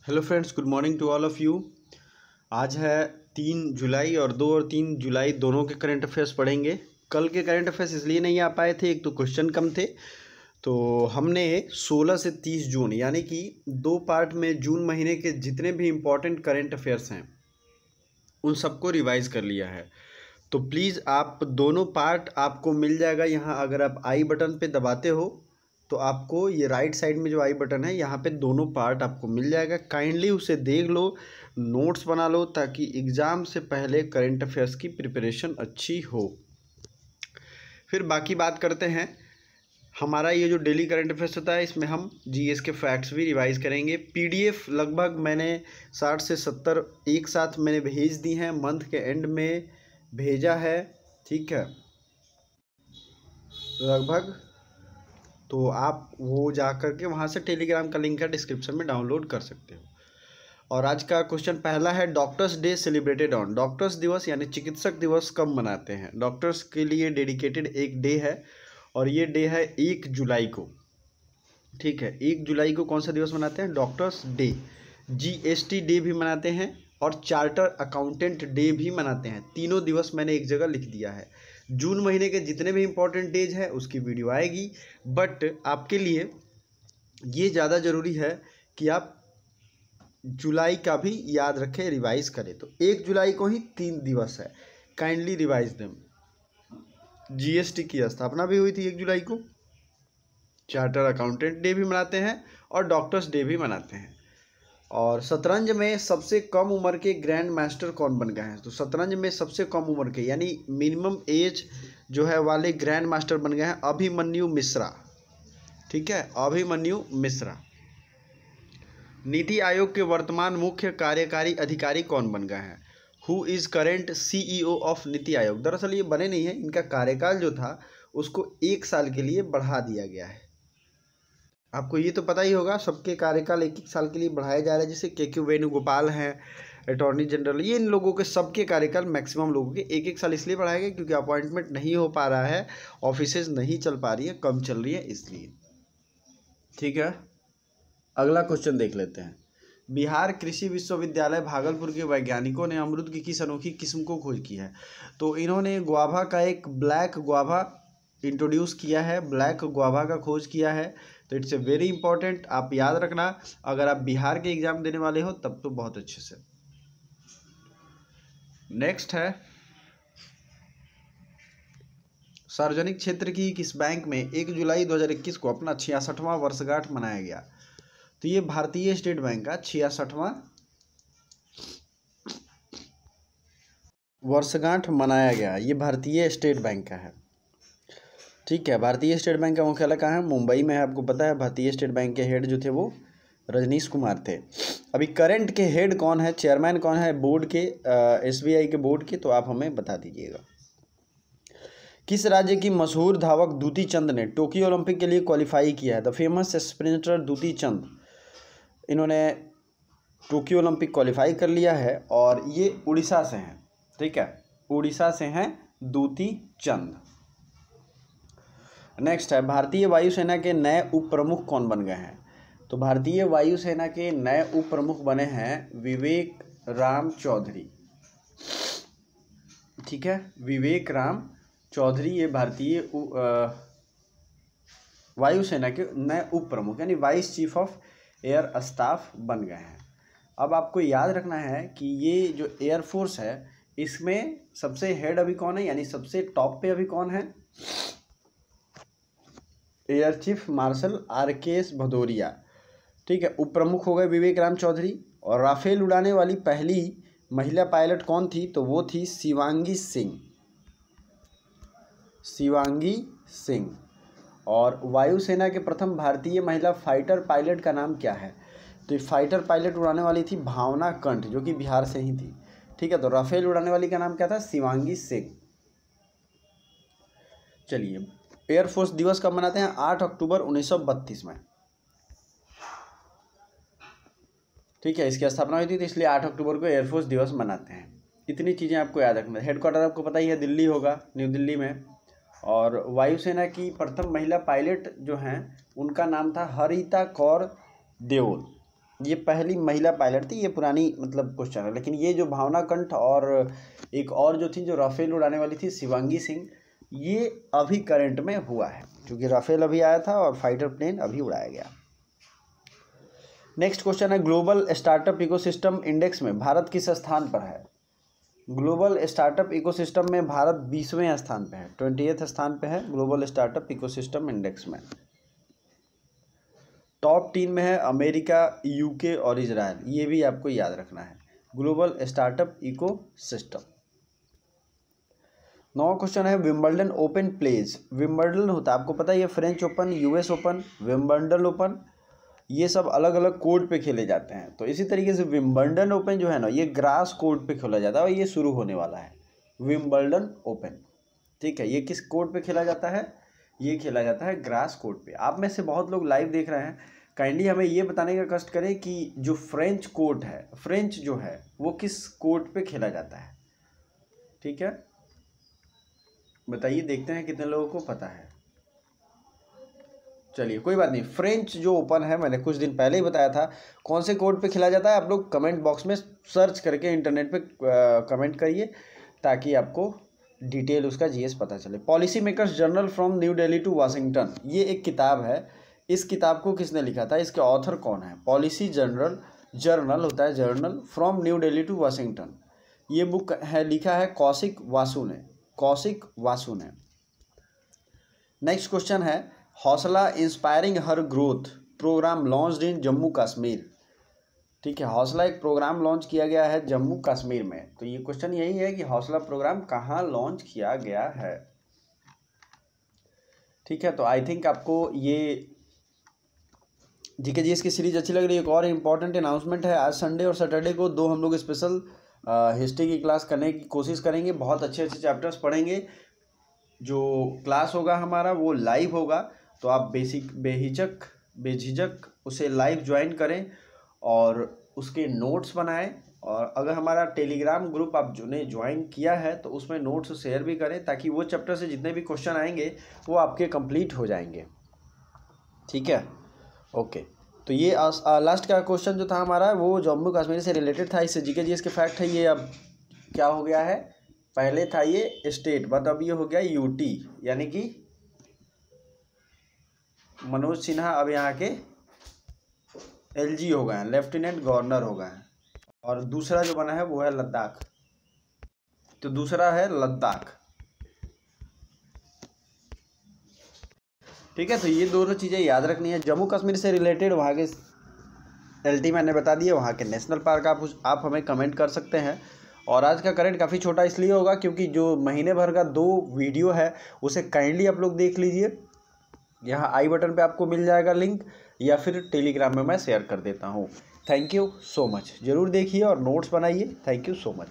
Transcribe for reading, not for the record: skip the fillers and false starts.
Hello friends, good morning to all of you. आज है 3 जुलाई और 2 और 3 जुलाई दोनों के करंट अफेयर्स पढ़ेंगे। कल के करंट अफेयर्स इसलिए नहीं आ पाए थे, एक तो क्वेश्चन कम थे, तो हमने 16 से 30 जून यानी कि 2 पार्ट में जून महीने के जितने भी इम्पोर्टेंट करंट अफेयर्स हैं उन सबको रिवाइज़ कर लिया है। तो प्लीज़ आप दोनों पार्ट आपको मिल जाएगा यहाँ। अगर आप आई बटन पे दबाते हो तो आपको ये राइट साइड में जो आई बटन है यहाँ पे दोनों पार्ट आपको मिल जाएगा। काइंडली उसे देख लो, नोट्स बना लो, ताकि एग्ज़ाम से पहले करंट अफेयर्स की प्रिपरेशन अच्छी हो। फिर बाकी बात करते हैं। हमारा ये जो डेली करंट अफेयर्स होता है इसमें हम जीएस के फैक्ट्स भी रिवाइज़ करेंगे। पीडीएफ लगभग मैंने 60 से 70 एक साथ मैंने भेज दी हैं, मंथ के एंड में भेजा है, ठीक है लगभग। तो आप वो जा कर के वहाँ से टेलीग्राम का लिंक है डिस्क्रिप्शन में, डाउनलोड कर सकते हो। और आज का क्वेश्चन पहला है, doctors day celebrated on. Doctors दिवस यानी चिकित्सक दिवस कब मनाते हैं? डॉक्टर्स के लिए डेडिकेटेड एक डे है और ये डे है 1 जुलाई को, ठीक है। 1 जुलाई को कौन सा दिवस मनाते हैं? Doctors day. जीएसटी डे भी मनाते हैं और चार्टर अकाउंटेंट डे भी मनाते हैं। तीनों दिवस मैंने एक जगह लिख दिया है। जून महीने के जितने भी इम्पोर्टेंट डेज हैं उसकी वीडियो आएगी, बट आपके लिए ये ज़्यादा ज़रूरी है कि आप जुलाई का भी याद रखें, रिवाइज करें। तो 1 जुलाई को ही 3 दिवस है, काइंडली रिवाइज देम। जीएसटी की स्थापना भी हुई थी 1 जुलाई को, चार्टर अकाउंटेंट डे भी मनाते हैं और डॉक्टर्स डे भी मनाते हैं। और शतरंज में सबसे कम उम्र के ग्रैंड मास्टर कौन बन गए हैं? तो शतरंज में सबसे कम उम्र के यानी मिनिमम एज जो है वाले ग्रैंड मास्टर बन गए हैं अभिमन्यु मिश्रा, ठीक है, अभिमन्यु मिश्रा। नीति आयोग के वर्तमान मुख्य कार्यकारी अधिकारी कौन बन गए हैं? Who is current CEO of NITI Aayog? दरअसल ये बने नहीं है, इनका कार्यकाल जो था उसको 1 साल के लिए बढ़ा दिया गया है। आपको ये तो पता ही होगा, सबके कार्यकाल 1-1 साल के लिए बढ़ाया जा रहा है। जैसे के वेणुगोपाल हैं, अटॉर्नी जनरल, ये इन लोगों के सबके कार्यकाल मैक्सिमम लोगों के 1-1 साल इसलिए बढ़ाया गया क्योंकि अपॉइंटमेंट नहीं हो पा रहा है, ऑफिसेज नहीं चल पा रही है, कम चल रही है इसलिए, ठीक है। अगला क्वेश्चन देख लेते हैं। बिहार कृषि विश्वविद्यालय भागलपुर के वैज्ञानिकों ने अमरूद की किस अनोखी किस्म को खोज की है? तो इन्होंने गुआवा का एक ब्लैक गुआवा इंट्रोड्यूस किया है, ब्लैक गुआवा का खोज किया है। तो इट्स ए वेरी इंपॉर्टेंट, आप याद रखना अगर आप बिहार के एग्जाम देने वाले हो तब तो बहुत अच्छे से। नेक्स्ट है, सार्वजनिक क्षेत्र की किस बैंक में 1 जुलाई 2021 को अपना 66वां वर्षगांठ मनाया गया? तो ये भारतीय स्टेट बैंक का 66वां वर्षगांठ मनाया गया। ये भारतीय स्टेट बैंक का है, ठीक है। भारतीय स्टेट बैंक का मुख्यालय कहाँ है? मुंबई में है, आपको पता है। भारतीय स्टेट बैंक के हेड जो थे वो रजनीश कुमार थे। अभी करंट के हेड कौन है, चेयरमैन कौन है बोर्ड के, SBI के बोर्ड के? तो आप हमें बता दीजिएगा। किस राज्य की मशहूर धावक दूती चंद ने टोक्यो ओलंपिक के लिए क्वालिफाई किया है? द फेमस स्प्रिंटर दूती चंद, इन्होंने टोक्यो ओलंपिक क्वालिफाई कर लिया है और ये उड़ीसा से हैं, ठीक है, उड़ीसा से हैं दूती चंद। नेक्स्ट है, भारतीय वायुसेना के नए उप प्रमुख कौन बन गए हैं? तो भारतीय वायुसेना के नए उप प्रमुख बने हैं विवेक राम चौधरी, ठीक है, विवेक राम चौधरी। ये भारतीय वायुसेना के नए उप प्रमुख यानी vice chief of air staff बन गए हैं। अब आपको याद रखना है कि ये जो एयरफोर्स है इसमें सबसे हेड अभी कौन है, यानी सबसे टॉप पे अभी कौन है? Air chief marshal RKS Bhadauria, ठीक है। उप प्रमुख हो गए विवेक राम चौधरी। और राफेल उड़ाने वाली पहली महिला पायलट कौन थी? तो वो थी शिवांगी सिंह, शिवांगी सिंह। और वायुसेना के प्रथम भारतीय महिला फाइटर पायलट का नाम क्या है? तो फाइटर पायलट उड़ाने वाली थी भावना कंठ, जो कि बिहार से ही थी, ठीक है। तो राफेल उड़ाने वाली का नाम क्या था? शिवांगी सिंह। चलिए, एयरफोर्स दिवस कब मनाते हैं? 8 अक्टूबर 1932 में, ठीक है। इसकी स्थापना हुई थी तो इसलिए 8 अक्टूबर को एयरफोर्स दिवस मनाते हैं। इतनी चीज़ें आपको याद रखना है। हेडक्वार्टर आपको पता ही है दिल्ली होगा, न्यू दिल्ली में। और वायुसेना की प्रथम महिला पायलट जो हैं उनका नाम था हरिता कौर देओल, ये पहली महिला पायलट थी, ये पुरानी मतलब क्वेश्चन है, लेकिन ये जो भावना कंठ और एक और जो थी जो राफेल उड़ाने वाली थी शिवांगी सिंह, ये अभी करंट में हुआ है, क्योंकि राफेल अभी आया था और फाइटर प्लेन अभी उड़ाया गया। नेक्स्ट क्वेश्चन है, ग्लोबल स्टार्टअप इकोसिस्टम इंडेक्स में भारत किस स्थान पर है? ग्लोबल स्टार्टअप इकोसिस्टम में भारत 20वें स्थान पे है, 28th स्थान पे है ग्लोबल स्टार्टअप इकोसिस्टम इंडेक्स में। टॉप 3 में है अमेरिका, यूके और इजराइल, ये भी आपको याद रखना है, ग्लोबल स्टार्टअप इकोसिस्टम। 9वां क्वेश्चन है, विंबलडन ओपन प्लेज, विंबलडन होता है आपको पता है, ये French open, US open, Wimbledon open, ये सब अलग अलग कोर्ट पे खेले जाते हैं। तो इसी तरीके से विंबलडन ओपन जो है ना, ये ग्रास कोर्ट पे खेला जाता है और ये शुरू होने वाला है विंबलडन ओपन। ठीक है, ये किस कोर्ट पे खेला जाता है? ये खेला जाता है ग्रास कोर्ट पे। आप में से बहुत लोग लाइव देख रहे हैं, काइंडली हमें ये बताने का कष्ट करें कि जो फ्रेंच कोर्ट है, फ्रेंच जो है वो किस कोर्ट पे खेला जाता है? ठीक है, बताइए, देखते हैं कितने लोगों को पता है। चलिए कोई बात नहीं, फ्रेंच जो ओपन है मैंने कुछ दिन पहले ही बताया था, कौन से कोर्ट पे खेला जाता है आप लोग कमेंट बॉक्स में सर्च करके इंटरनेट पे कमेंट करिए, ताकि आपको डिटेल उसका जीएस पता चले। Policy makers journal from new Delhi to Washington, ये एक किताब है, इस किताब को किसने लिखा था? इसके ऑथर कौन है? पॉलिसी जर्नल होता है, journal from new Delhi to Washington, ये बुक है, लिखा है कौशिक वासु ने। नेक्स्ट क्वेश्चन है, Hausla inspiring her growth program launched in Jammu Kashmir. ठीक है, हौसला एक प्रोग्राम लॉन्च किया गया है जम्मू कश्मीर में। तो ये क्वेश्चन यही है कि हौसला प्रोग्राम कहाँ लॉन्च किया गया है। ठीक है, तो आई थिंक आपको ये जीके जीएस की सीरीज अच्छी लग रही है। एक और इम्पॉर्टेंट अनाउंसमेंट है, आज संडे और सैटरडे को दो हम लोग स्पेशल हिस्ट्री की क्लास करने की कोशिश करेंगे, बहुत अच्छे अच्छे चैप्टर्स पढ़ेंगे। जो क्लास होगा हमारा वो लाइव होगा, तो आप बेझिझक उसे लाइव ज्वाइन करें और उसके नोट्स बनाएं। और अगर हमारा टेलीग्राम ग्रुप आप जो ने ज्वाइन किया है तो उसमें नोट्स शेयर भी करें, ताकि वो चैप्टर से जितने भी क्वेश्चन आएंगे वो आपके कंप्लीट हो जाएंगे। ठीक है, ओके। तो ये लास्ट का क्वेश्चन जो था हमारा वो जम्मू कश्मीर से रिलेटेड था, इससे जीके जीएस के फैक्ट है। ये अब क्या हो गया है, पहले था ये स्टेट, बट अब ये हो गया यूटी, यानी कि मनोज सिन्हा अब यहाँ के एलजी हो गए हैं, लेफ्टिनेंट गवर्नर हो गए हैं। और दूसरा जो बना है वो है लद्दाख, तो दूसरा है लद्दाख। ठीक है, तो ये दोनों चीज़ें याद रखनी है। जम्मू कश्मीर से रिलेटेड वहाँ के एलटी मैंने बता दिए, वहाँ के नेशनल पार्क आप हमें कमेंट कर सकते हैं। और आज का करंट काफ़ी छोटा इसलिए होगा क्योंकि जो महीने भर का 2 वीडियो है उसे काइंडली आप लोग देख लीजिए, यहाँ आई बटन पे आपको मिल जाएगा लिंक, या फिर टेलीग्राम में मैं शेयर कर देता हूँ। थैंक यू सो मच, ज़रूर देखिए और नोट्स बनाइए। Thank you so much.